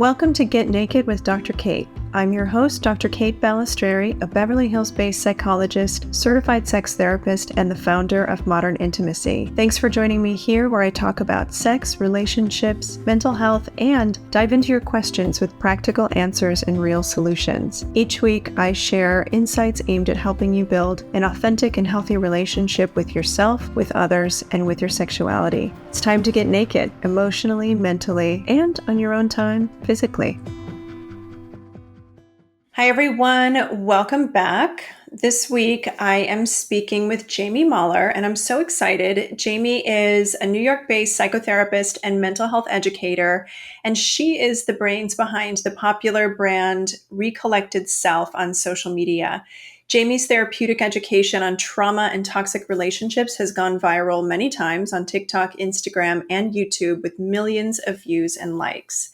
Welcome to Get Naked with Dr. Kate. I'm your host, Dr. Kate Balestrieri, a Beverly Hills-based psychologist, certified sex therapist, and the founder of Modern Intimacy. Thanks for joining me here where I talk about sex, relationships, mental health, and dive into your questions with practical answers and real solutions. Each week, I share insights aimed at helping you build an authentic and healthy relationship with yourself, with others, and with your sexuality. It's time to get naked, emotionally, mentally, and on your own time, physically. Hi, everyone. Welcome back. This week, I am speaking with Jaime Mahler, and I'm so excited. Jaime is a New York-based psychotherapist and mental health educator, and she is the brains behind the popular brand Recollected Self on social media. Jaime's therapeutic education on trauma and toxic relationships has gone viral many times on TikTok, Instagram, and YouTube with millions of views and likes.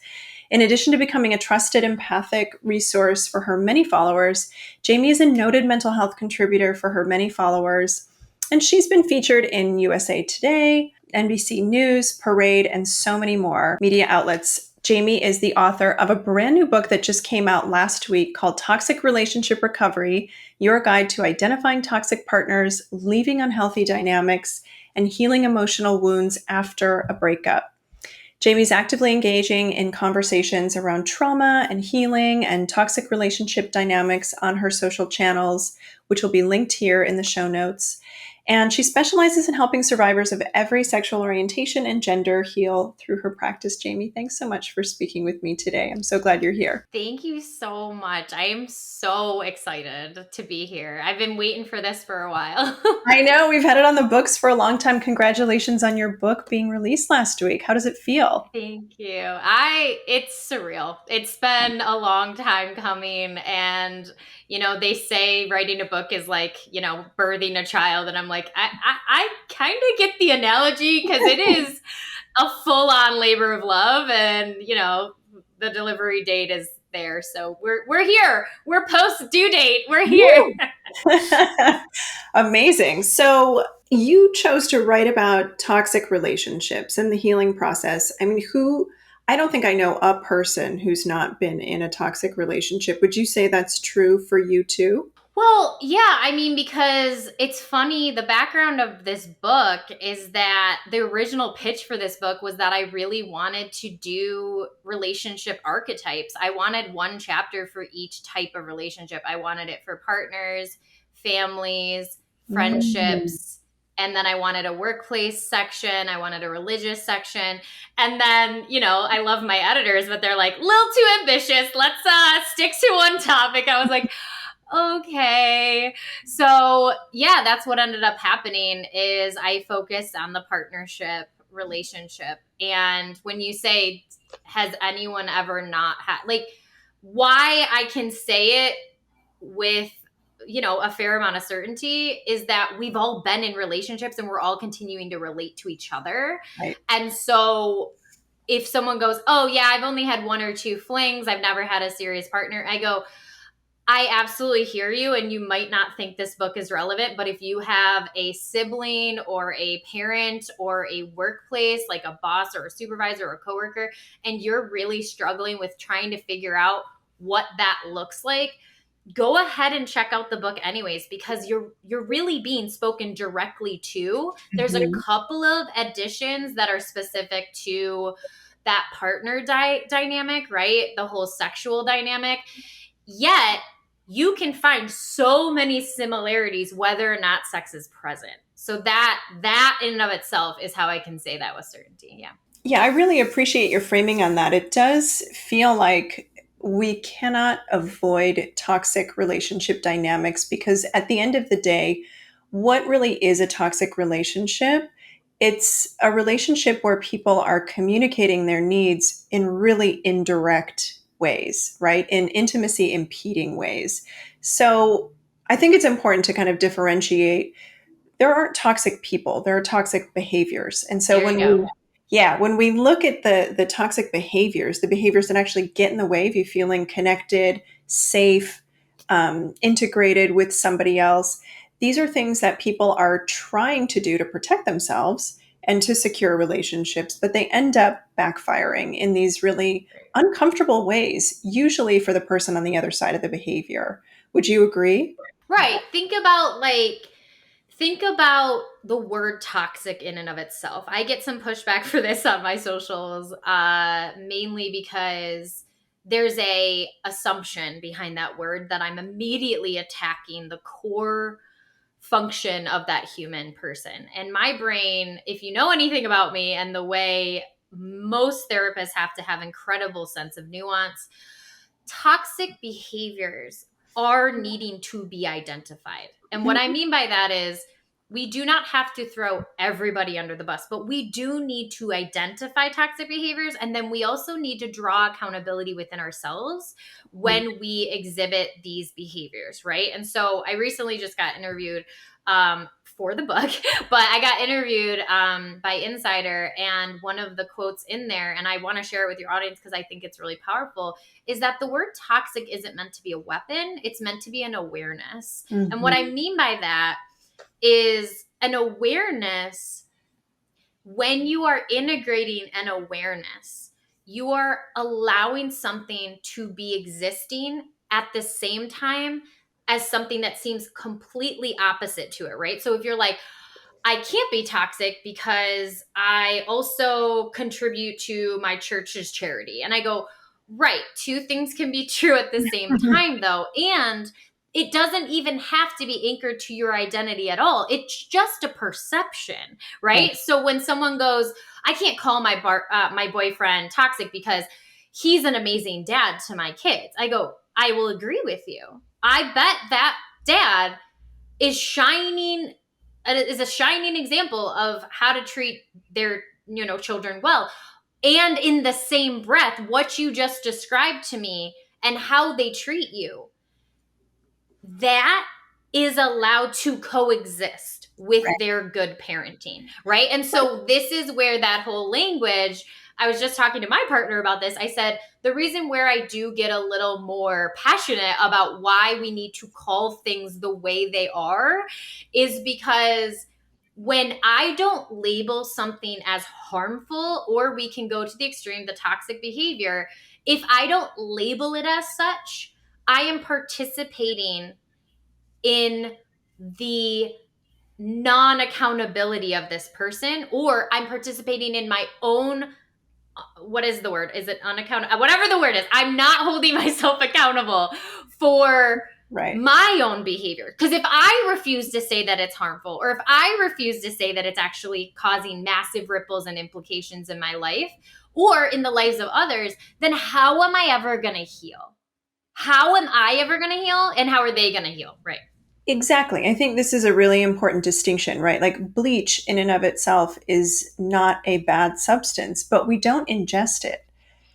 In addition to becoming a trusted empathic resource for her many followers, Jaime is a noted mental health contributor for her many followers, and she's been featured in USA Today, NBC News, Parade, and so many more media outlets. Jaime is the author of a brand new book that just came out last week called Toxic Relationship Recovery, Your Guide to Identifying Toxic Partners, Leaving Unhealthy Dynamics, and Healing Emotional Wounds After a Breakup. Jaime's actively engaging in conversations around trauma and healing and toxic relationship dynamics on her social channels, which will be linked here in the show notes. And she specializes in helping survivors of every sexual orientation and gender heal through her practice. Jaime, thanks so much for speaking with me today. I'm so glad you're here. Thank you so much. I am so excited to be here. I've been waiting for this for a while. I know, we've had it on the books for a long time. Congratulations on your book being released last week. How does it feel? Thank you. It's surreal. It's been a long time coming, and they say writing a book is like, birthing a child, and I'm like, I kind of get the analogy because it is a full-on labor of love, and the delivery date is there. So we're here. We're post due date. We're here. Amazing. So you chose to write about toxic relationships and the healing process. I mean, I don't think I know a person who's not been in a toxic relationship. Would you say that's true for you too? Well, yeah, because it's funny, the background of this book is that the original pitch for this book was that I really wanted to do relationship archetypes. I wanted one chapter for each type of relationship. I wanted it for partners, families, friendships, and then I wanted a workplace section. I wanted a religious section. And then, I love my editors, but they're like, little too ambitious. Let's stick to one topic. I was like, okay. So yeah, that's what ended up happening is I focused on the partnership relationship. And when you say, has anyone ever not had, like, why I can say it with, a fair amount of certainty is that we've all been in relationships and we're all continuing to relate to each other. Right. And so if someone goes, oh yeah, I've only had one or two flings, I've never had a serious partner, I go, I absolutely hear you, and you might not think this book is relevant, but if you have a sibling or a parent or a workplace, like a boss or a supervisor or a coworker, and you're really struggling with trying to figure out what that looks like, go ahead and check out the book anyways, because you're really being spoken directly to. There's a couple of additions that are specific to that partner dynamic, right? The whole sexual dynamic. Yet you can find so many similarities whether or not sex is present. So that in and of itself is how I can say that with certainty. Yeah. Yeah, I really appreciate your framing on that. It does feel like we cannot avoid toxic relationship dynamics because at the end of the day, what really is a toxic relationship? It's a relationship where people are communicating their needs in really indirect ways, right? In intimacy impeding ways. So I think it's important to kind of differentiate. There aren't toxic people, there are toxic behaviors. And so when we look at the toxic behaviors, the behaviors that actually get in the way of you feeling connected, safe, integrated with somebody else, these are things that people are trying to do to protect themselves. and to secure relationships, but they end up backfiring in these really uncomfortable ways, usually for the person on the other side of the behavior. Would you agree? Right. Think about the word toxic in and of itself. I get some pushback for this on my socials, mainly because there's a assumption behind that word that I'm immediately attacking the core function of that human person. And my brain, if you know anything about me and the way most therapists have to have incredible sense of nuance, toxic behaviors are needing to be identified. And what I mean by that is we do not have to throw everybody under the bus, but we do need to identify toxic behaviors. And then we also need to draw accountability within ourselves when we exhibit these behaviors, right? And so I recently just got interviewed for the book, but I got interviewed by Insider, and one of the quotes in there, and I want to share it with your audience because I think it's really powerful, is that the word toxic isn't meant to be a weapon. It's meant to be an awareness. Mm-hmm. And what I mean by that is an awareness. When you are integrating an awareness, you are allowing something to be existing at the same time as something that seems completely opposite to it, right? So if you're like, I can't be toxic because I also contribute to my church's charity. And I go, right, two things can be true at the same time, though. And it doesn't even have to be anchored to your identity at all. It's just a perception, right? So when someone goes, I can't call my boyfriend toxic because he's an amazing dad to my kids. I go, I will agree with you. I bet that dad is a shining example of how to treat their children well. And in the same breath, what you just described to me and how they treat you, that is allowed to coexist with their good parenting, right? And so this is where that whole language, I was just talking to my partner about this. I said, the reason where I do get a little more passionate about why we need to call things the way they are is because when I don't label something as harmful, or we can go to the extreme, the toxic behavior, if I don't label it as such, I am participating in the non-accountability of this person, or I'm participating in my own, what is the word? Is it unaccountable? Whatever the word is, I'm not holding myself accountable for my own behavior. Because if I refuse to say that it's harmful, or if I refuse to say that it's actually causing massive ripples and implications in my life or in the lives of others, then how am I ever going to heal? How am I ever going to heal? And how are they going to heal? Right. Exactly. I think this is a really important distinction, right? Like bleach in and of itself is not a bad substance, but we don't ingest it,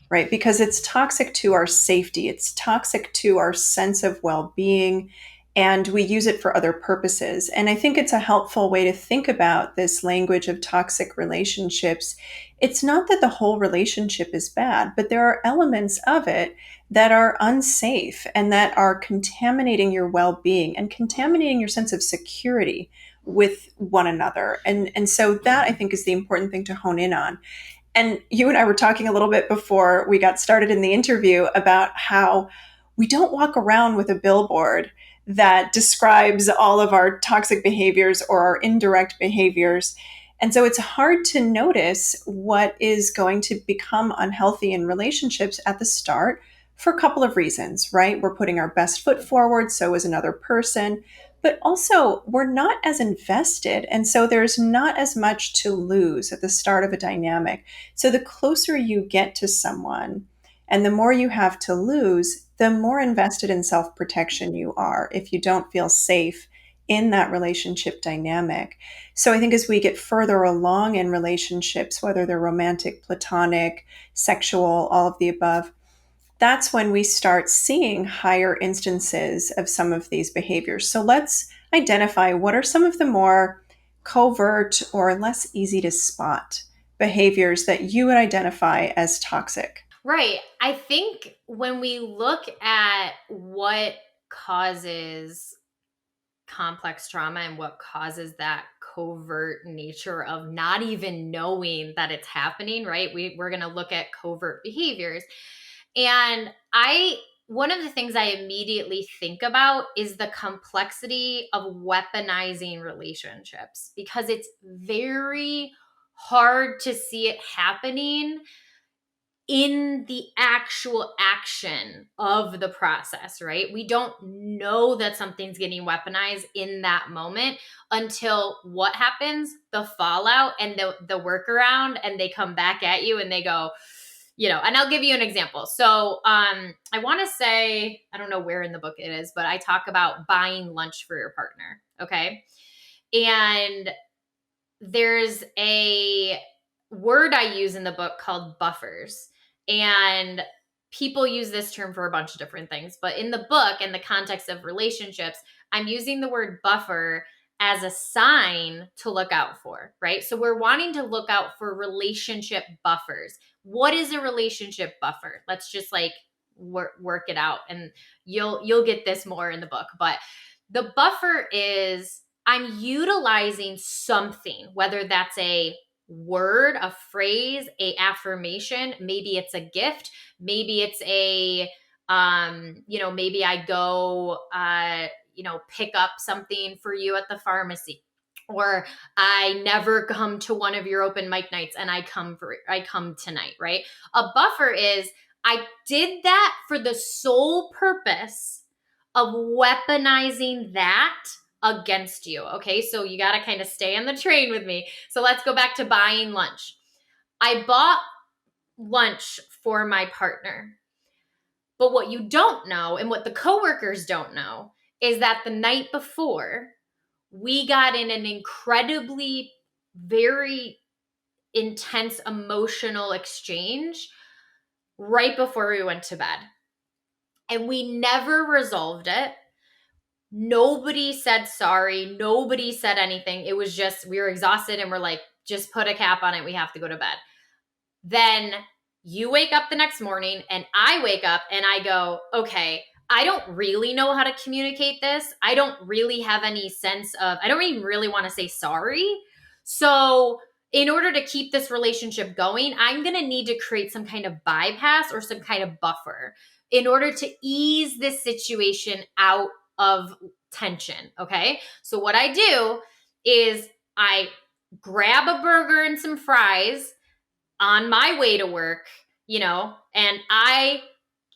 right? Because it's toxic to our safety, it's toxic to our sense of well being, and we use it for other purposes. And I think it's a helpful way to think about this language of toxic relationships. It's not that the whole relationship is bad, but there are elements of it that are unsafe and that are contaminating your well being and contaminating your sense of security with one another. And so that I think is the important thing to hone in on. And you and I were talking a little bit before we got started in the interview about how we don't walk around with a billboard that describes all of our toxic behaviors or our indirect behaviors. And so it's hard to notice what is going to become unhealthy in relationships at the start for a couple of reasons, right? We're putting our best foot forward, so is another person, but also we're not as invested. And so there's not as much to lose at the start of a dynamic. So the closer you get to someone and the more you have to lose, the more invested in self protection you are if you don't feel safe in that relationship dynamic. So I think as we get further along in relationships, whether they're romantic, platonic, sexual, all of the above, that's when we start seeing higher instances of some of these behaviors. So let's identify what are some of the more covert or less easy to spot behaviors that you would identify as toxic. Right. I think when we look at what causes complex trauma and what causes that covert nature of not even knowing that it's happening, right? We're going to look at covert behaviors. And one of the things I immediately think about is the complexity of weaponizing relationships, because it's very hard to see it happening in the actual action of the process, right? We don't know that something's getting weaponized in that moment until what happens? The fallout and the workaround, and they come back at you and they go, and I'll give you an example. So I want to say, I don't know where in the book it is, but I talk about buying lunch for your partner. Okay. And there's a word I use in the book called buffers. And people use this term for a bunch of different things. But in the book, in the context of relationships, I'm using the word buffer as a sign to look out for, right? So we're wanting to look out for relationship buffers. What is a relationship buffer? Let's just like work it out, and you'll get this more in the book. But the buffer is, I'm utilizing something, whether that's a word, a phrase, a affirmation, maybe it's a gift, maybe it's a maybe I go pick up something for you at the pharmacy, or I never come to one of your open mic nights and I come tonight, right? A buffer is, I did that for the sole purpose of weaponizing that against you. Okay, so you got to kind of stay on the train with me. So let's go back to buying lunch. I bought lunch for my partner. But what you don't know, and what the coworkers don't know, is that the night before, we got in an incredibly, very intense emotional exchange right before we went to bed. And we never resolved it. Nobody said sorry. Nobody said anything. It was just, we were exhausted and we're like, just put a cap on it. We have to go to bed. Then you wake up the next morning and I wake up and I go, okay, I don't really know how to communicate this. I don't really have any sense of, I don't even really want to say sorry. So in order to keep this relationship going, I'm going to need to create some kind of bypass or some kind of buffer in order to ease this situation out of tension. Okay. So what I do is I grab a burger and some fries on my way to work, and I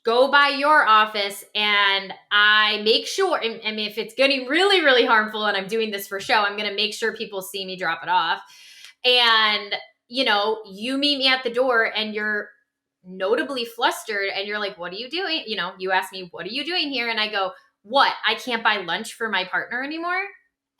go by your office and I make sure, I mean, if it's getting really, really harmful and I'm doing this for show, I'm going to make sure people see me drop it off. And, you meet me at the door and you're notably flustered and you're like, what are you doing? You ask me, what are you doing here? And I go, what? I can't buy lunch for my partner anymore?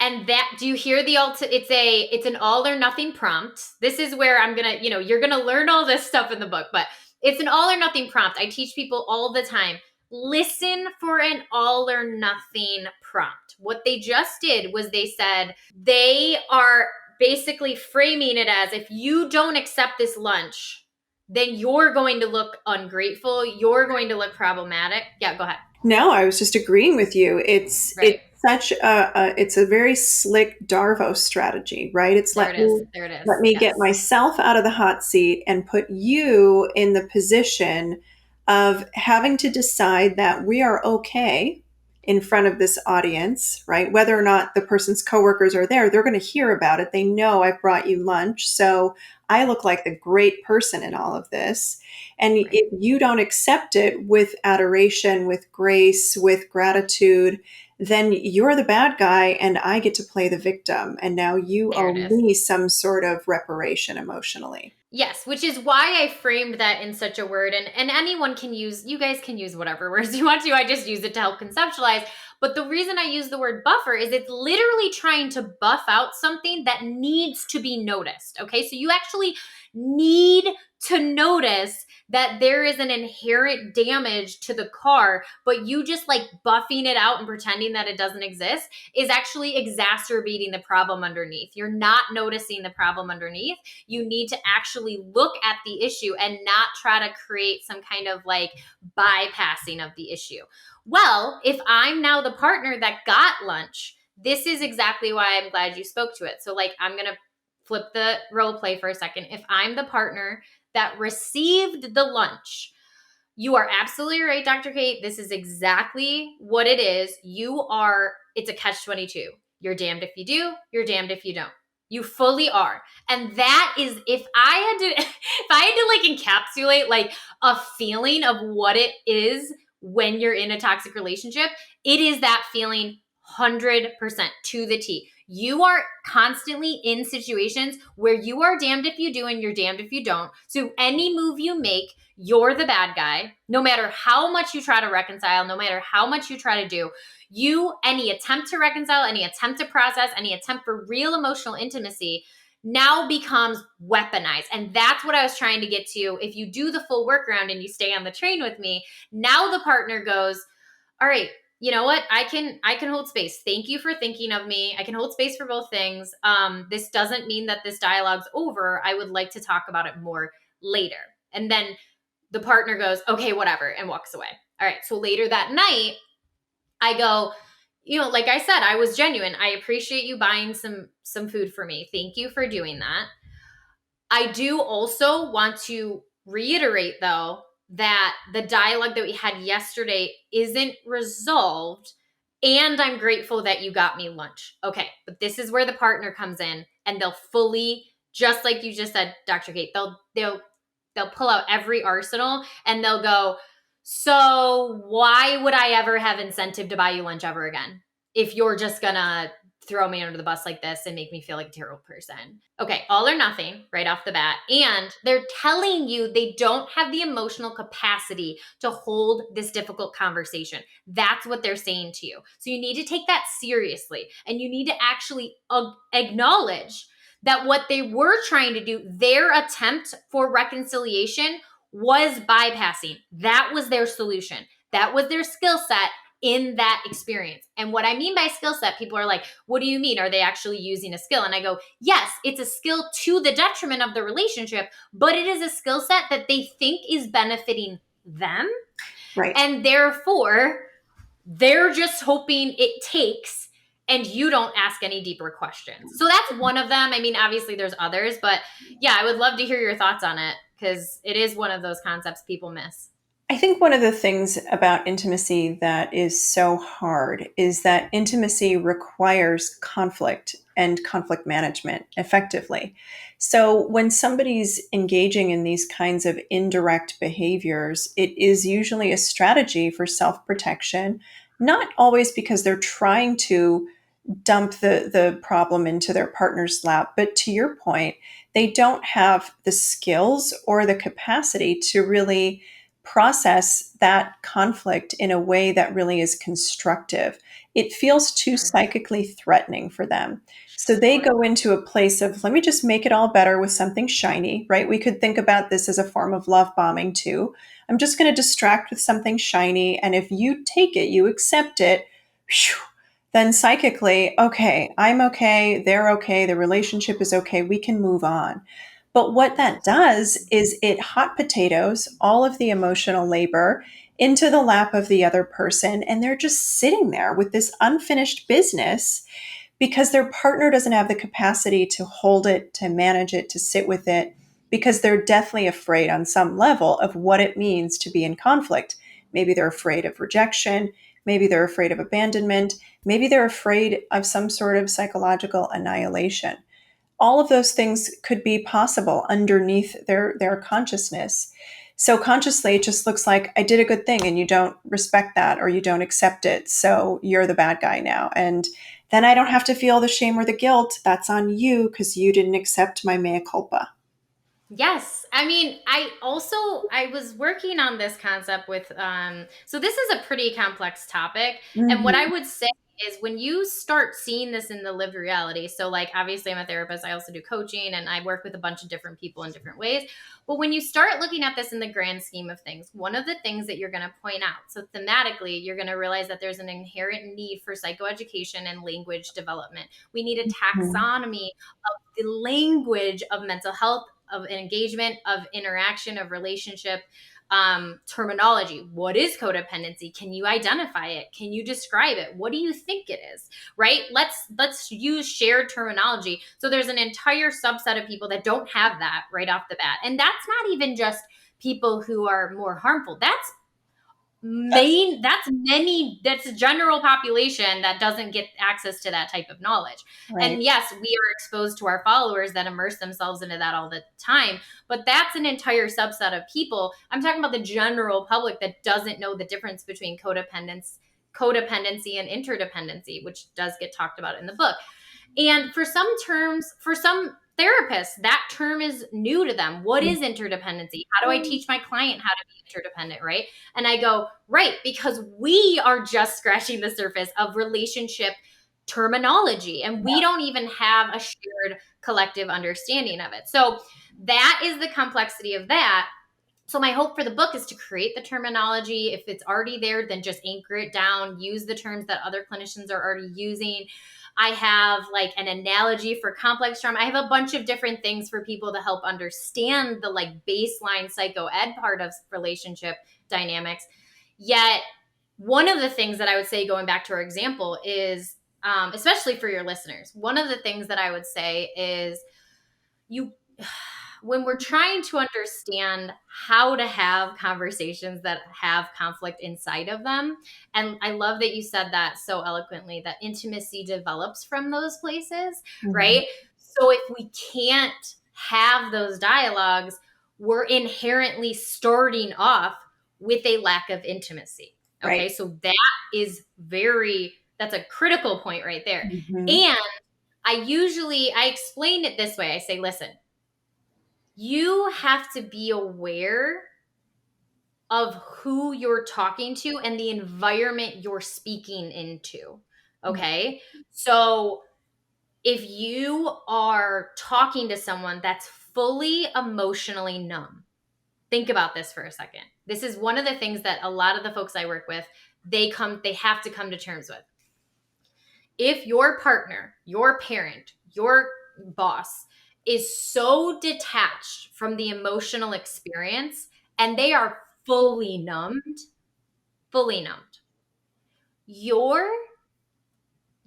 And that, do you hear it's an all or nothing prompt. This is where I'm going to, you're going to learn all this stuff in the book, but it's an all or nothing prompt. I teach people all the time. Listen for an all or nothing prompt. What they just did was they said they are basically framing it as, if you don't accept this lunch, then you're going to look ungrateful. You're going to look problematic. Yeah, go ahead. No, I was just agreeing with you. It's Right. such it's a very slick Darvo strategy, right? It's There it is. There it let is. me get Yes. myself out of the hot seat and put you in the position of having to decide that we are okay in front of this audience, right? Whether or not the person's coworkers are there, they're going to hear about it. They know I brought you lunch, so I look like the great person in all of this. And Right. if you don't accept it with adoration, with grace, with gratitude, then you're the bad guy and I get to play the victim. And now you There owe it is. me some sort of reparation emotionally. Yes, which is why I framed that in such a word. And anyone can use, you guys can use whatever words you want to. I just use it to help conceptualize. But the reason I use the word buffer is it's literally trying to buff out something that needs to be noticed. Okay, so you actually need to notice that there is an inherent damage to the car, but you just like buffing it out and pretending that it doesn't exist is actually exacerbating the problem underneath. You're not noticing the problem underneath. You need to actually look at the issue and not try to create some kind of like bypassing of the issue. Well, if I'm now the partner that got lunch, This is exactly why I'm glad you spoke to it. So, like, I'm going to flip the role play for a second. If I'm the partner that received the lunch, you are absolutely right, Dr. Kate. This is exactly what it is. It's a catch 22. You're damned if you do, you're damned if you don't. You fully are. And that is, if I had to, if I had to like encapsulate like a feeling of what it is when you're in a toxic relationship, it is that feeling 100% to the T. You are constantly in situations where you are damned if you do and you're damned if you don't. So any move you make, you're the bad guy. No matter how much you try to reconcile, no matter how much you try to do, any attempt to reconcile, any attempt to process, any attempt for real emotional intimacy now becomes weaponized. And that's what I was trying to get to. If you do the full workaround and you stay on the train with me, now the partner goes, all right, you know what? I can hold space. Thank you for thinking of me. I can hold space for both things. This doesn't mean that this dialogue's over. I would like to talk about it more later. And then the partner goes, okay, whatever, and walks away. All right. So later that night, I go, like I said, I was genuine. I appreciate you buying some food for me. Thank you for doing that. I do also want to reiterate, though, that the dialogue that we had yesterday isn't resolved. And I'm grateful that you got me lunch. Okay, but this is where the partner comes in and they'll fully, just like you just said, Dr. Kate, they'll pull out every arsenal and they'll go, so why would I ever have incentive to buy you lunch ever again if you're just gonna throw me under the bus like this and make me feel like a terrible person? Okay, all or nothing right off the bat. And they're telling you they don't have the emotional capacity to hold this difficult conversation. That's what they're saying to you. So you need to take that seriously and you need to actually acknowledge that what they were trying to do, their attempt for reconciliation, was bypassing. That was their solution. That was their skill set in that experience. And what I mean by skill set, people are like, what do you mean? Are they actually using a skill? And I go, yes, it's a skill to the detriment of the relationship, but it is a skill set that they think is benefiting them. Right. And therefore, they're just hoping it takes and you don't ask any deeper questions. So that's one of them. I mean, obviously there's others, but yeah, I would love to hear your thoughts on it because it is one of those concepts people miss. I think one of the things about intimacy that is so hard is that intimacy requires conflict and conflict management effectively. So when somebody's engaging in these kinds of indirect behaviors, it is usually a strategy for self protection, not always because they're trying to dump the problem into their partner's lap. But to your point, they don't have the skills or the capacity to really process that conflict in a way that really is constructive. It feels too Sure. psychically threatening for them. So they Sure. go into a place of, let me just make it all better with something shiny, right? We could think about this as a form of love bombing too. I'm just going to distract with something shiny. And if you take it, you accept it, whew, then psychically, okay, I'm okay, they're okay, the relationship is okay, we can move on. But what that does is it hot potatoes all of the emotional labor into the lap of the other person, and they're just sitting there with this unfinished business because their partner doesn't have the capacity to hold it, to manage it, to sit with it, because they're deathly afraid on some level of what it means to be in conflict. Maybe they're afraid of rejection. Maybe they're afraid of abandonment. Maybe they're afraid of some sort of psychological annihilation. All of those things could be possible underneath their consciousness. So consciously, it just looks like I did a good thing and you don't respect that or you don't accept it. So you're the bad guy now. And then I don't have to feel the shame or the guilt. That's on you because you didn't accept my mea culpa. Yes. I mean, I was working on this concept with so this is a pretty complex topic. And what I Mhm. would say is when you start seeing this in the lived reality, so like obviously I'm a therapist, I also do coaching and I work with a bunch of different people in different ways. But when you start looking at this in the grand scheme of things, one of the things that you're going to point out, so thematically, you're going to realize that there's an inherent need for psychoeducation and language development. We need a Mhm. taxonomy of the language of mental health, of engagement, of interaction, of relationship. terminology. What is codependency? Can you identify it? Can you describe it? What do you think it is? Right? Let's use shared terminology. So there's an entire subset of people that don't have that right off the bat. And that's not even just people who are more harmful. That's That's a general population that doesn't get access to that type of knowledge. right. And yes, we are exposed to our followers that immerse themselves into that all the time, but that's an entire subset of people. I'm talking about the general public that doesn't know the difference between codependency and interdependency, which does get talked about in the book. And for some therapists, that term is new to them. What is interdependency? How do I teach my client how to be interdependent, right? And I go, right, because we are just scratching the surface of relationship terminology and we don't even have a shared collective understanding of it. So that is the complexity of that. So my hope for the book is to create the terminology. If it's already there, then just anchor it down, use the terms that other clinicians are already using. I have like an analogy for complex trauma. I have a bunch of different things for people to help understand the like baseline psycho ed part of relationship dynamics. Yet, one of the things that I would say, going back to our example, is especially for your listeners, one of the things that I would say is you when we're trying to understand how to have conversations that have conflict inside of them, and I love that you said that so eloquently, that intimacy develops from those places, Mhm. right? So if we can't have those dialogues, we're inherently starting off with a lack of intimacy. Right. Okay, so that's a critical point right there. Mhm. And I explain it this way. I say, listen, you have to be aware of who you're talking to and the environment you're speaking into. Okay. So if you are talking to someone that's fully emotionally numb, think about this for a second. This is one of the things that a lot of the folks I work with, they have to come to terms with. If your partner, your parent, your boss is so detached from the emotional experience and they are fully numbed, your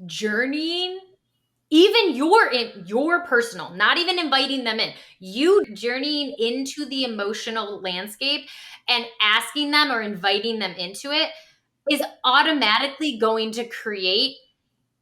journeying, even your personal, not even inviting them in, you journeying into the emotional landscape and asking them or inviting them into it is automatically going to create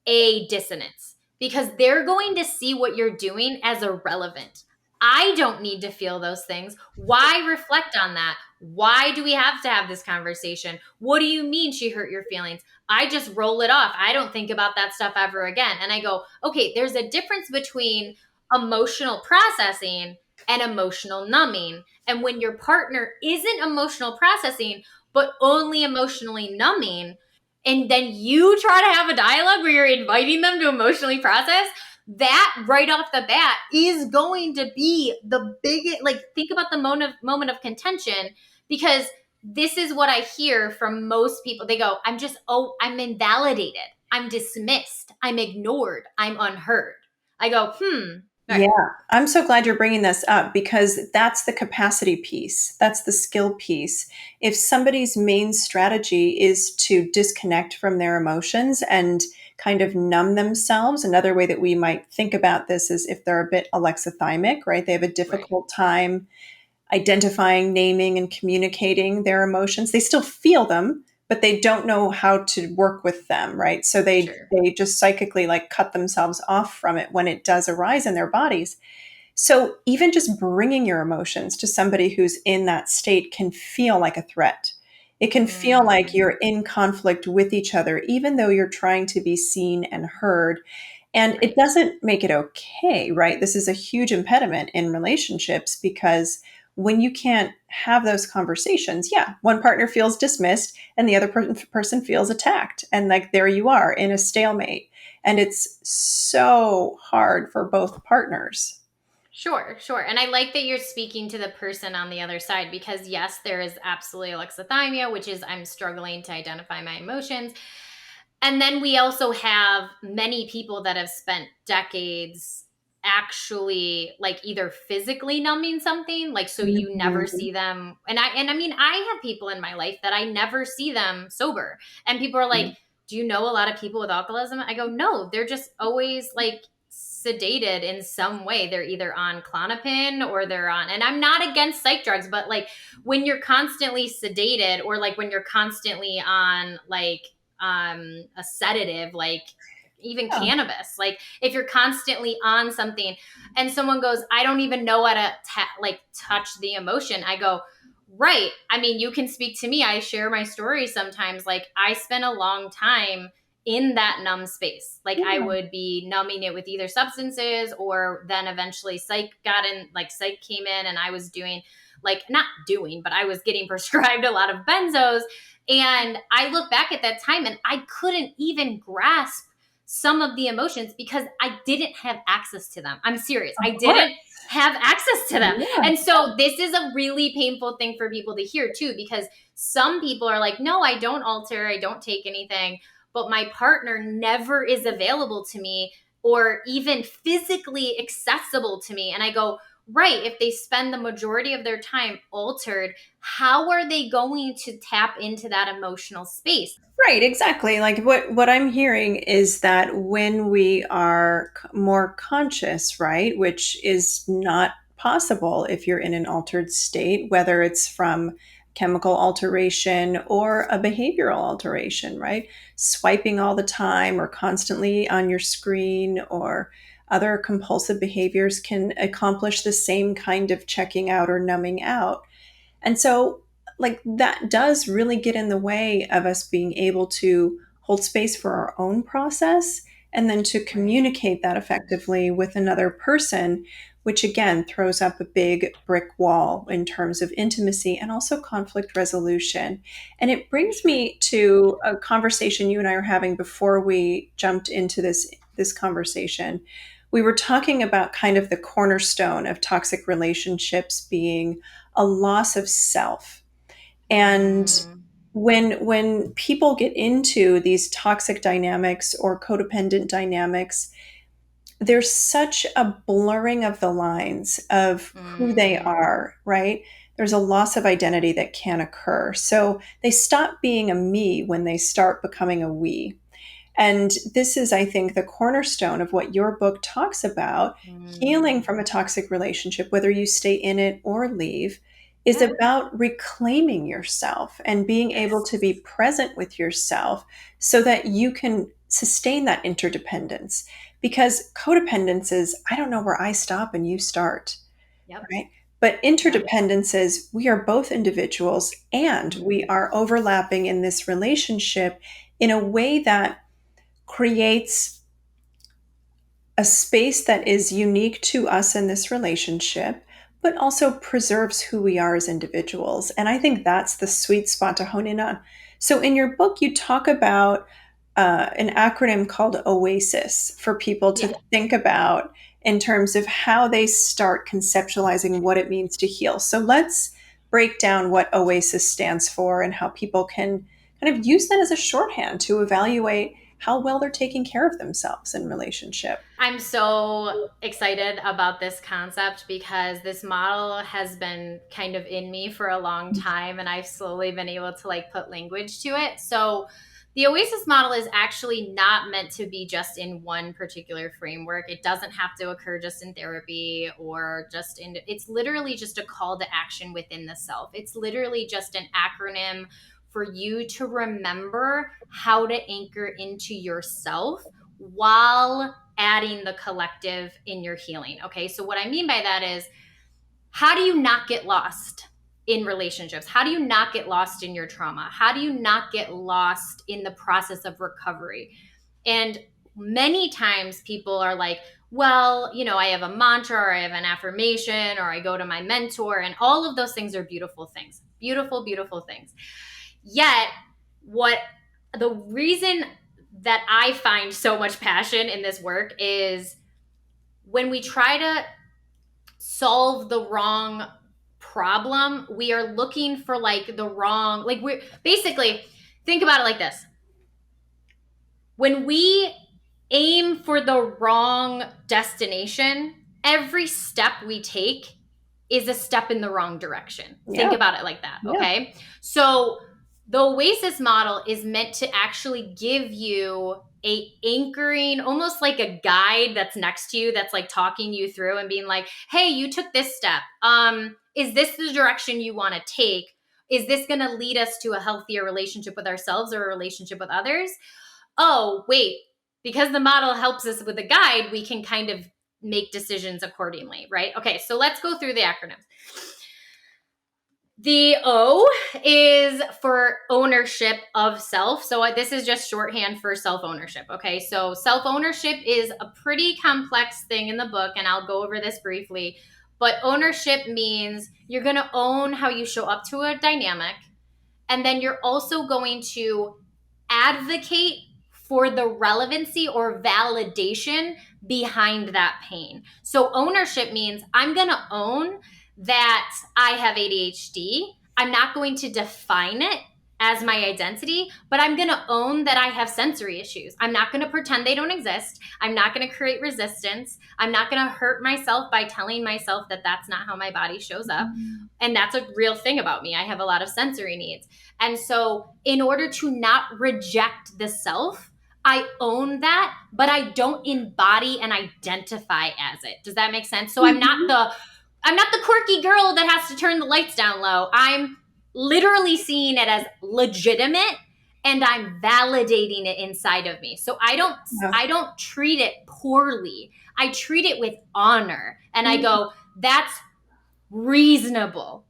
a dissonance because they're going to see what you're doing as irrelevant. I don't need to feel those things. Why reflect on that? Why do we have to have this conversation? What do you mean she hurt your feelings? I just roll it off. I don't think about that stuff ever again. And I go, okay, there's a difference between emotional processing and emotional numbing. And when your partner isn't emotional processing, but only emotionally numbing, and then you try to have a dialogue where you're inviting them to emotionally process, that right off the bat is going to be the biggest, like, think about the moment of contention, because this is what I hear from most people. They go, I'm invalidated, I'm dismissed, I'm ignored, I'm unheard. I go, right, Yeah, I'm so glad you're bringing this up because that's the capacity piece. That's the skill piece. If somebody's main strategy is to disconnect from their emotions and kind of numb themselves, another way that we might think about this is if they're a bit alexithymic, right? They have a right, difficult time identifying, naming, and communicating their emotions. They still feel them, but they don't know how to work with them, right? So they sure, they just psychically like cut themselves off from it when it does arise in their bodies. So even just bringing your emotions to somebody who's in that state can feel like a threat. It can feel like mm, you're in conflict with each other, even though you're trying to be seen and heard. And it right, doesn't make it okay, right? This is a huge impediment in relationships because when you can't have those conversations, yeah, one partner feels dismissed and the other person feels attacked. And like there you are in a stalemate. And it's so hard for both partners. sure. And I like that you're speaking to the person on the other side, because yes, there is absolutely alexithymia, which is I'm struggling to identify my emotions. And then we also have many people that have spent decades actually like either physically numbing something, like so you never Mhm. see them. And I mean, I have people in my life that I never see them sober, and people are like, do you know a lot of people with alcoholism? I go, no, they're just always like sedated in some way. They're either on Clonopin or they're on, and I'm not against psych drugs, but like when you're constantly sedated, or like when you're constantly on like a sedative, like even Yeah. cannabis, like if you're constantly on something and someone goes, I don't even know how to like touch the emotion, I go, right, I mean, you can speak to me, I share my stories sometimes, like I spent a long time in that numb space. Like I Yeah. would be numbing it with either substances, or then eventually psych got in, like psych came in, and I was doing, like not doing, but I was getting prescribed a lot of benzos. And I look back at that time and I couldn't even grasp some of the emotions because I didn't have access to them. I'm serious. Of I course. didn't have access to them. Yeah. And so this is a really painful thing for people to hear too, because some people are like, no, I don't alter, I don't take anything, but my partner never is available to me or even physically accessible to me. And I go, right, if they spend the majority of their time altered, how are they going to tap into that emotional space? Right, exactly. Like what I'm hearing is that when we are more conscious, right, which is not possible if you're in an altered state, whether it's from chemical alteration or a behavioral alteration, right? Swiping all the time or constantly on your screen or other compulsive behaviors can accomplish the same kind of checking out or numbing out. And so, like, that does really get in the way of us being able to hold space for our own process and then to Right. communicate that effectively with another person, which again throws up a big brick wall in terms of intimacy and also conflict resolution. And it For brings sure. me to a conversation you and I were having before we jumped into this conversation. We were talking about kind of the cornerstone of toxic relationships being a loss of self. And Mm, when people get into these toxic dynamics or codependent dynamics, there's such a blurring of the lines of who they mm, are, right? There's a loss of identity that can occur. So they stop being a me when they start becoming a we. And this is, I think, the cornerstone of what your book talks about. Healing mm. from a toxic relationship, whether you stay in it or leave, is Yeah. about reclaiming yourself and being able to be Yes. present with yourself so that you can sustain that interdependence. Because codependence is, I don't know where I stop and you start, Yep. right? But Yep. interdependence is we are both individuals and we Mhm. are overlapping in this relationship in a way that creates a space that is unique to us in this relationship, but also preserves who we are as individuals. And I think that's the sweet spot to hone in on. So, in your book, you talk about an acronym called OASIS for people Yeah. to think about in terms of how they start conceptualizing what it means to heal. So, let's break down what OASIS stands for and how people can kind of use that as a shorthand to evaluate how well they're taking care of themselves in relationship. I'm so excited about this concept because this model has been kind of in me for a long time, and I've slowly been able to like put language to it. So the OASIS model is actually not meant to be just in one particular framework. It doesn't have to occur just in therapy or just in, it's literally just a call to action within the self. It's literally just an acronym for you to remember how to anchor into yourself while adding the collective in your healing. Okay. So, what I mean by that is, how do you not get lost in relationships? How do you not get lost in your trauma? How do you not get lost in the process of recovery? And many times people are like, well, you know, I have a mantra or I have an affirmation or I go to my mentor, and all of those things are beautiful things. Beautiful, beautiful things. Yet, what the reason that I find so much passion in this work is when we try to solve the wrong problem, we are looking for like the wrong, like we're basically, think about it like this. When we aim for the wrong destination, every step we take is a step in the wrong direction. Yeah. Think about it like that, Yeah. okay? So the OASIS model is meant to actually give you a anchoring, almost like a guide that's next to you, that's like talking you through and being like, hey, you took this step. Is this the direction you want to take? Is this going to lead us to a healthier relationship with ourselves or a relationship with others? Oh, wait, because the model helps us with a guide, we can kind of make decisions accordingly, right? Okay, so let's go through the acronyms. The O is for ownership of self. So this is just shorthand for self-ownership. Okay, so self-ownership is a pretty complex thing in the book, and I'll go over this briefly. But ownership means you're going to own how you show up to a dynamic, and then you're also going to advocate for the relevancy or validation behind that pain. So ownership means I'm going to own that I have ADHD. I'm not going to define it as my identity, but I'm going to own that I have sensory issues. I'm not going to pretend they don't exist. I'm not going to create resistance. I'm not going to hurt myself by telling myself that that's not how my body shows up. And that's a real thing about me. I have a lot of sensory needs. And so, in order to not reject the self, I own that, but I don't embody and identify as it. Does that make sense? So I'm not the quirky girl that has to turn the lights down low. I'm literally seeing it as legitimate, and I'm validating it inside of me. So Yeah. I don't treat it poorly. I treat it with honor, and I go, that's reasonable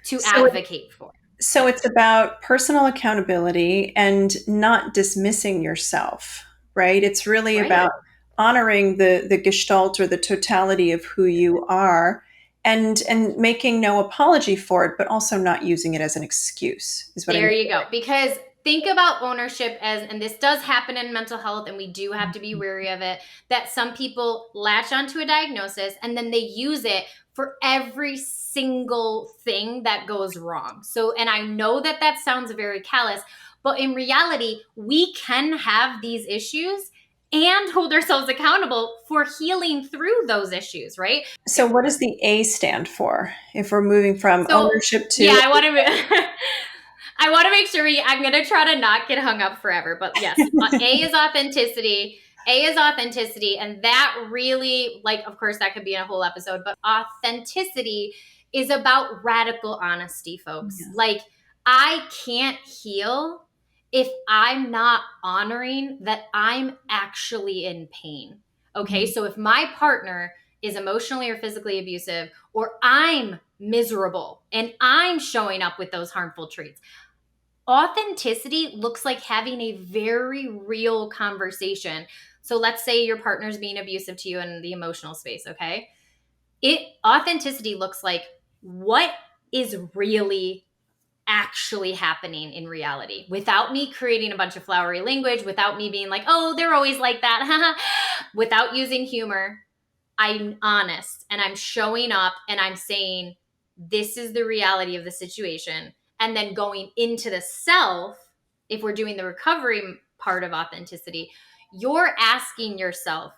to So, advocate for. so Yeah. it's about personal accountability and not dismissing yourself, right? It's really Right. about honoring the gestalt or the totality of who you are, and making no apology for it, but also not using it as an excuse, is what I'm There you hearing. go. Because think about ownership as, and this does happen in mental health, and we do have to be wary of it, that some people latch onto a diagnosis and then they use it for every single thing that goes wrong. So, and I know that that sounds very callous, but in reality, we can have these issues and hold ourselves accountable for healing through those issues, right? So, what does the A stand for if we're moving from So, ownership yeah, to? I want to. I want to make sure I'm going to try to not get hung up forever. But yes, A is authenticity. A is authenticity. And that really, like, of course, that could be a whole episode, but authenticity is about radical honesty, folks. Yeah. Like, I can't heal if I'm not honoring that I'm actually in pain. Okay. So if my partner is emotionally or physically abusive, or I'm miserable and I'm showing up with those harmful traits, authenticity looks like having a very real conversation. So let's say your partner's being abusive to you in the emotional space, okay? Authenticity looks like what is really actually happening in reality without me creating a bunch of flowery language, without me being like, oh, they're always like that, without using humor. I'm honest and I'm showing up and I'm saying, this is the reality of the situation. And then going into the self, if we're doing the recovery part of authenticity, you're asking yourself,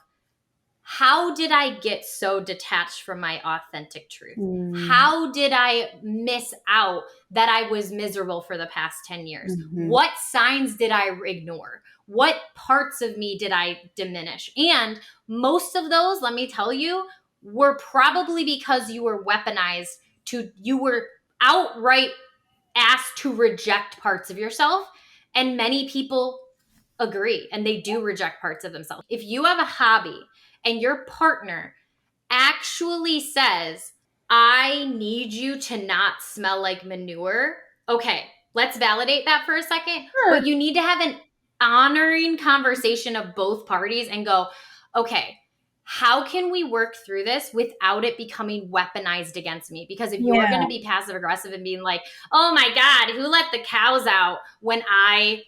how did I get so detached from my authentic truth? Mm-hmm. How did I miss out that I was miserable for the past 10 years? What signs did I ignore? What parts of me did I diminish? And most of those, let me tell you, were probably because you were weaponized you were outright asked to reject parts of yourself. And many people agree and they do reject parts of themselves. If you have a hobby and your partner actually says, I need you to not smell like manure, okay, let's validate that for a second. Sure. But you need to have an honoring conversation of both parties and go, okay, how can we work through this without it becoming weaponized against me? Because if you're going Yeah. to be passive aggressive and being like, oh my God, who let the cows out when I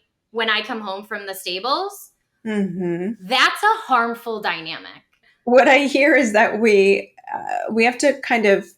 come home from the stables, Mm-hmm. that's a harmful dynamic. What I hear is that we have to kind of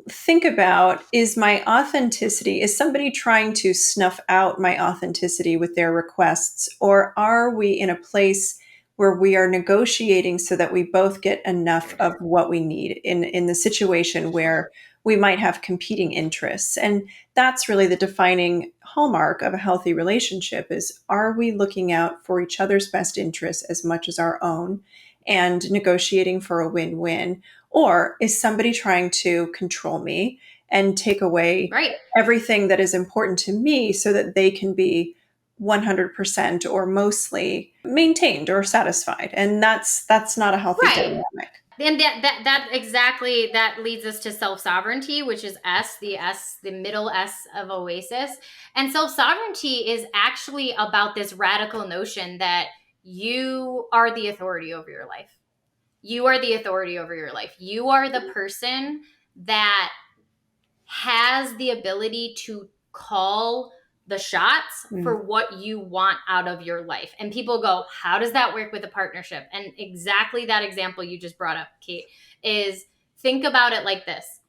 think about, is my authenticity, is somebody trying to snuff out my authenticity with their requests, or are we in a place where we are negotiating so that we both get enough of what we need in the situation where we might have competing interests. And that's really the defining hallmark of a healthy relationship is, are we looking out for each other's best interests as much as our own and negotiating for a win-win? Or is somebody trying to control me and take away Right. everything that is important to me so that they can be 100% or mostly maintained or satisfied? And that's not a healthy Right. dynamic. And that exactly that leads us to self-sovereignty, which is the middle S of OASIS. And self-sovereignty is actually about this radical notion that you are the authority over your life. You are the authority over your life. You are the person that has the ability to call the shots Mm, for what you want out of your life. And people go, how does that work with a partnership? And exactly that example you just brought up, Kate, is think about it like this.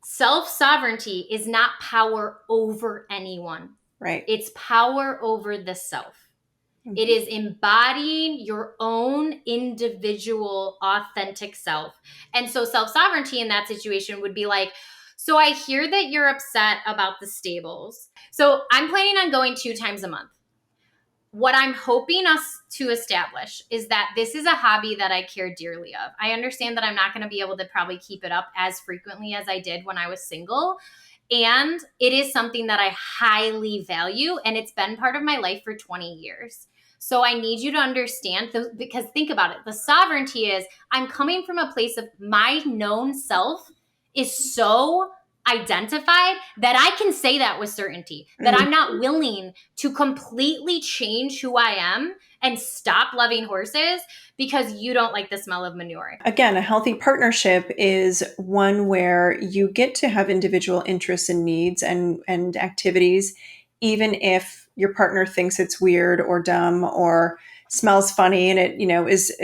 Self-sovereignty is not power over anyone. right. It's power over the self. It Mhm. is embodying your own individual, authentic self. And so self sovereignty in that situation would be like, so I hear that you're upset about the stables. So I'm planning on going 2 times a month. What I'm hoping us to establish is that this is a hobby that I care dearly of. I understand that I'm not going to be able to probably keep it up as frequently as I did when I was single. And it is something that I highly value, and it's been part of my life for 20 years. So I need you to understand, because think about it. The sovereignty is I'm coming from a place of my known self is so identified that I can say that with certainty, that Mm. I'm not willing to completely change who I am and stop loving horses because you don't like the smell of manure. Again, a healthy partnership is one where you get to have individual interests and needs and activities, even if your partner thinks it's weird or dumb or smells funny and it, is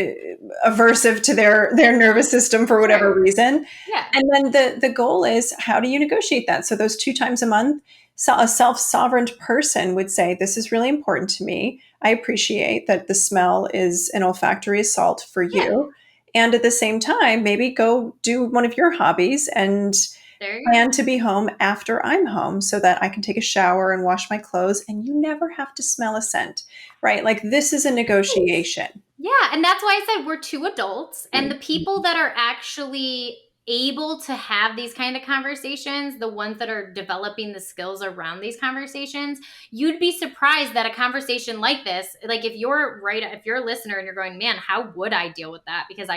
aversive to their nervous system for whatever Sure. reason. Yeah. And then the goal is, how do you negotiate that? So those 2 times a month, so a self-sovereign person would say, this is really important to me. I appreciate that the smell is an olfactory assault for Yeah. you. And at the same time, maybe go do one of your hobbies and There you go. plan to be home after I'm home so that I can take a shower and wash my clothes and you never have to smell a scent, right? Like, this is a negotiation. Yeah, and that's why I said we're two adults, and the Mm. people that are actually able to have these kind of conversations, the ones that are developing the skills around these conversations, you'd be surprised that a conversation like this, like if you're a listener and you're going, man, how would I deal with that? Because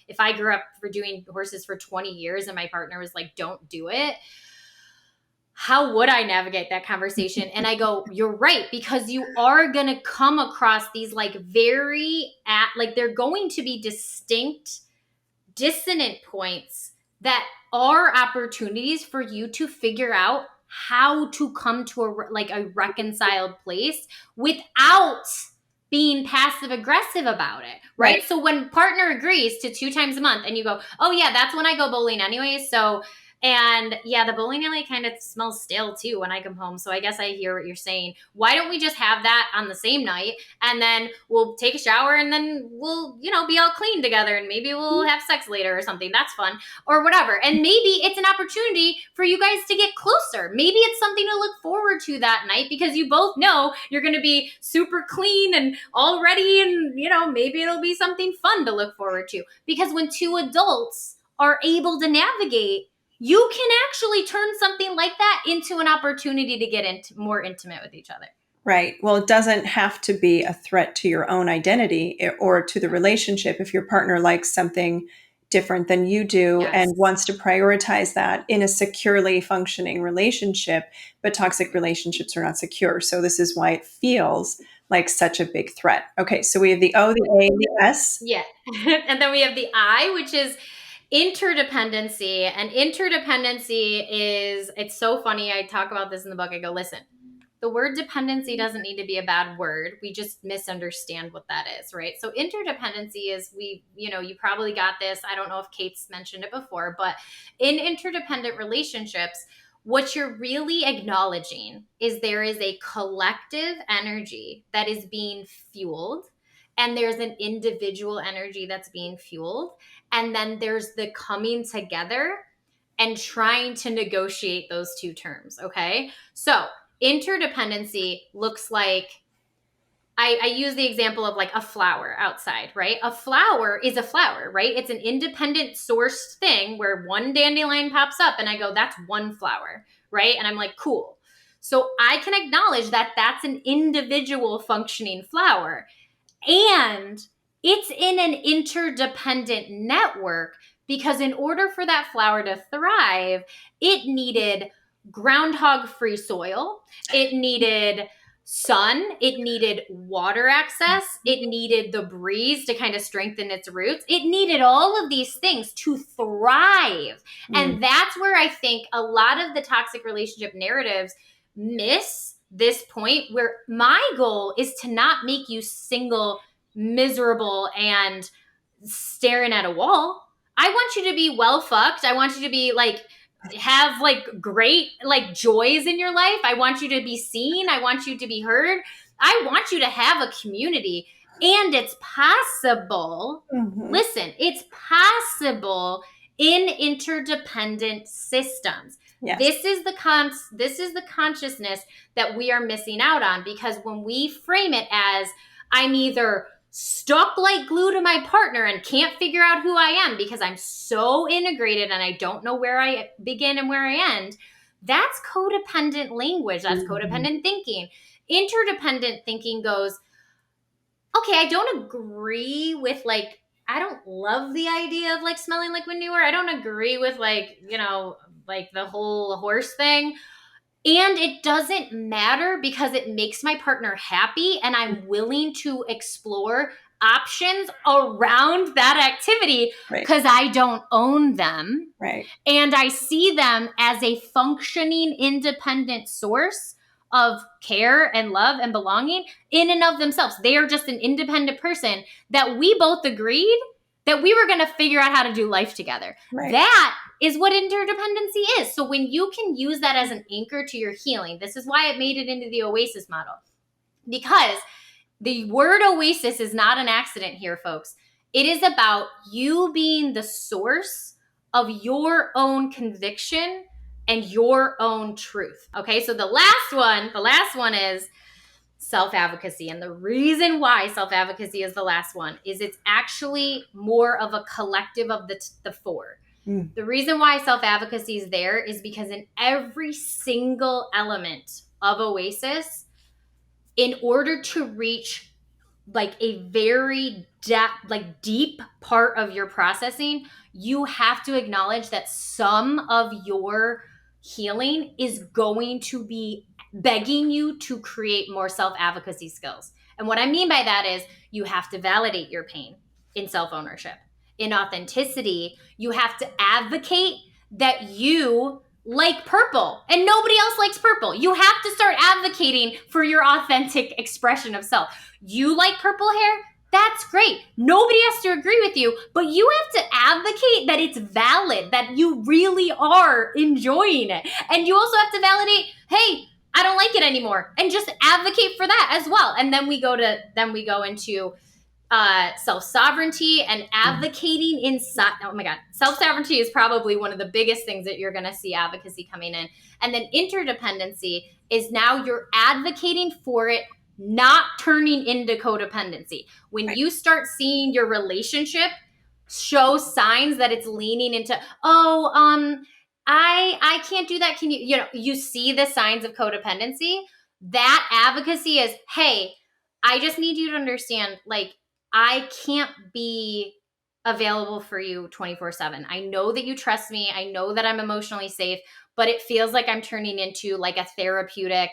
if I grew up for doing horses for 20 years and my partner was like, don't do it, how would I navigate that conversation? And I go, you're right, because you are going to come across these like they're going to be distinct, dissonant points that are opportunities for you to figure out how to come to a reconciled place without being passive aggressive about it, Right. right? So when partner agrees to 2 times a month and you go, oh yeah, that's when I go bowling anyways. So, and yeah, the bowling alley kind of smells stale too when I come home. So I guess I hear what you're saying. Why don't we just have that on the same night and then we'll take a shower and then we'll, be all clean together and maybe we'll have sex later or something. That's fun or whatever. And maybe it's an opportunity for you guys to get closer. Maybe it's something to look forward to that night because you both know you're going to be super clean and all ready and, maybe it'll be something fun to look forward to. Because when two adults are able to navigate, you can actually turn something like that into an opportunity to get more intimate with each other. Right. Well, it doesn't have to be a threat to your own identity or to the relationship if your partner likes something different than you do Yes. and wants to prioritize that in a securely functioning relationship. But toxic relationships are not secure. So this is why it feels like such a big threat. Okay. So we have the O, the A, and the S. Yeah. And then we have the I, which is interdependency. And interdependency it's so funny. I talk about this in the book. I go, listen, the word dependency doesn't need to be a bad word. We just misunderstand what that is, right? So interdependency is you probably got this. I don't know if Kate's mentioned it before, but in interdependent relationships, what you're really acknowledging is there is a collective energy that is being fueled and there's an individual energy that's being fueled. And then there's the coming together and trying to negotiate those two terms. Okay. So interdependency looks like, I use the example of like a flower outside, right? A flower is a flower, right? It's an independent sourced thing where one dandelion pops up and I go, that's one flower, right? And I'm like, cool. So I can acknowledge that that's an individual functioning flower. And it's in an interdependent network because in order for that flower to thrive, it needed groundhog free soil, it needed sun, it needed water access, it needed the breeze to kind of strengthen its roots. It needed all of these things to thrive. And that's where I think a lot of the toxic relationship narratives miss this point, where my goal is to not make you single, miserable, and staring at a wall. I want you to be well fucked. I want you to be like, have like great like joys in your life. I want you to be seen. I want you to be heard. I want you to have a community. And it's possible. Listen, it's possible in interdependent systems. Yes. This is the consciousness that we are missing out on, because when we frame it as I'm either stuck like glue to my partner and can't figure out who I am because I'm so integrated and I don't know where I begin and where I end, that's codependent language. That's codependent thinking. Interdependent thinking goes, okay, I don't agree with like, I don't love the idea of like smelling like manure. I don't agree with like, you know, like the whole horse thing. And it doesn't matter because it makes my partner happy and I'm willing to explore options around that activity because I don't own them. Right. And I see them as a functioning independent source of care and love and belonging in and of themselves. They are just an independent person that we both agreed that we were going to figure out how to do life together. Right. That is what interdependency is. So when you can use that as an anchor to your healing, this is why it made it into the OASIS model. Because the word OASIS is not an accident here, folks. It is about you being the source of your own conviction and your own truth. Okay, so the last one is self-advocacy. And the reason why self-advocacy is the last one is it's actually more of a collective of the four. The reason why self-advocacy is there is because in every single element of OASIS, in order to reach like a very deep part of your processing, you have to acknowledge that some of your healing is going to be begging you to create more self-advocacy skills. And what I mean by that is you have to validate your pain in self-ownership. In authenticity, you have to advocate that you like purple and nobody else likes purple. You have to start advocating for your authentic expression of self. You like purple hair? That's great. Nobody has to agree with you, but you have to advocate that it's valid, that you really are enjoying it. And you also have to validate, hey, I don't like it anymore, and just advocate for that as well. And then we go into self-sovereignty and advocating inside. Oh my God. Self-sovereignty is probably one of the biggest things that you're going to see advocacy coming in. And then interdependency is now you're advocating for it not turning into codependency. When you start seeing your relationship show signs that it's leaning into, I can't do that. Can you see the signs of codependency? That advocacy is, hey, I just need you to understand, like, I can't be available for you 24/7. I know that you trust me. I know that I'm emotionally safe, but it feels like I'm turning into like a therapeutic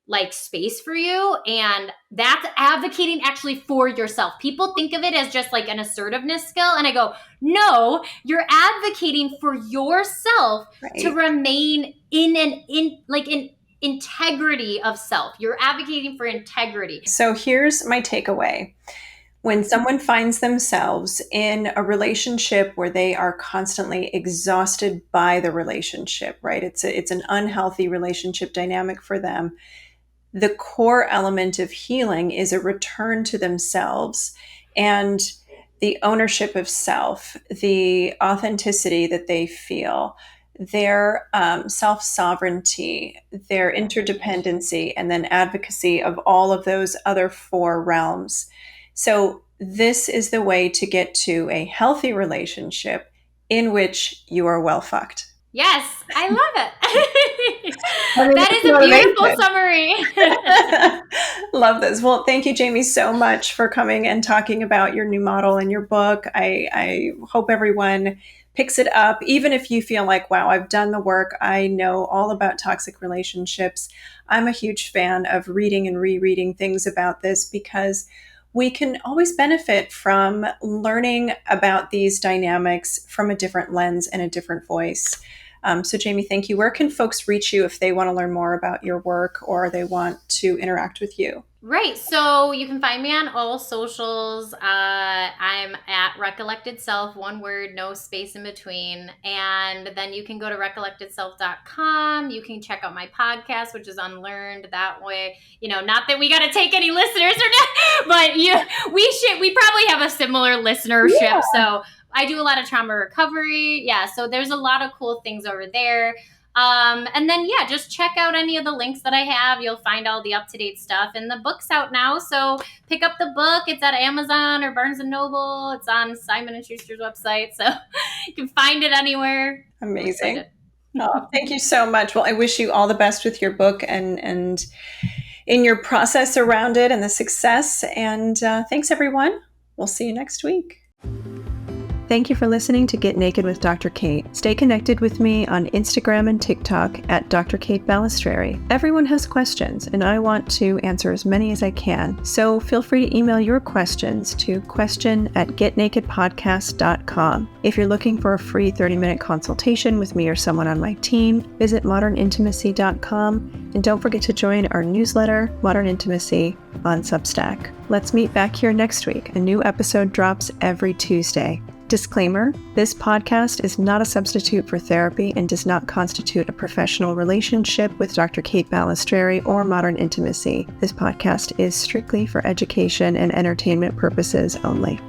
like space for you. And that's advocating actually for yourself. People think of it as just like an assertiveness skill. And I go, no, you're advocating for yourself to remain in integrity of self. You're advocating for integrity. So here's my takeaway. When someone finds themselves in a relationship where they are constantly exhausted by the relationship, right? It's an unhealthy relationship dynamic for them. the core element of healing is a return to themselves and the ownership of self, the authenticity that they feel, their self-sovereignty, their interdependency, and then advocacy of all of those other four realms. So this is the way to get to a healthy relationship in which you are well fucked. Yes, I love it. I mean, That is a beautiful summary. Love this. Well, thank you, Jamie, so much for coming and talking about your new model and your book. I hope everyone picks it up, even if you feel like, wow, I've done the work. I know all about toxic relationships. I'm a huge fan of reading and rereading things about this because we can always benefit from learning about these dynamics from a different lens and a different voice. So Jamie, thank you. Where can folks reach you if they want to learn more about your work or they want to interact with you? Right. So you can find me on all socials. I'm at Recollected Self, one word, no space in between. And then you can go to recollectedself.com. You can check out my podcast, which is Unlearned. That way, not that we got to take any listeners or not, but we probably have a similar listenership. Yeah. So I do a lot of trauma recovery. Yeah. So there's a lot of cool things over there. And then, just check out any of the links that I have. You'll find all the up-to-date stuff. And the book's out now, so pick up the book. It's at Amazon or Barnes & Noble. It's on Simon & Schuster's website, so you can find it anywhere. Amazing. Oh, thank you so much. Well, I wish you all the best with your book and in your process around it and the success. And thanks, everyone. We'll see you next week. Thank you for listening to Get Naked with Dr. Kate. Stay connected with me on Instagram and TikTok at Dr. Kate Balestrieri. Everyone has questions, and I want to answer as many as I can. So feel free to email your questions to question@getnakedpodcast.com. If you're looking for a free 30-minute consultation with me or someone on my team, visit modernintimacy.com. And don't forget to join our newsletter, Modern Intimacy, on Substack. Let's meet back here next week. A new episode drops every Tuesday. Disclaimer, this podcast is not a substitute for therapy and does not constitute a professional relationship with Dr. Kate Balestrieri or Modern Intimacy. This podcast is strictly for education and entertainment purposes only.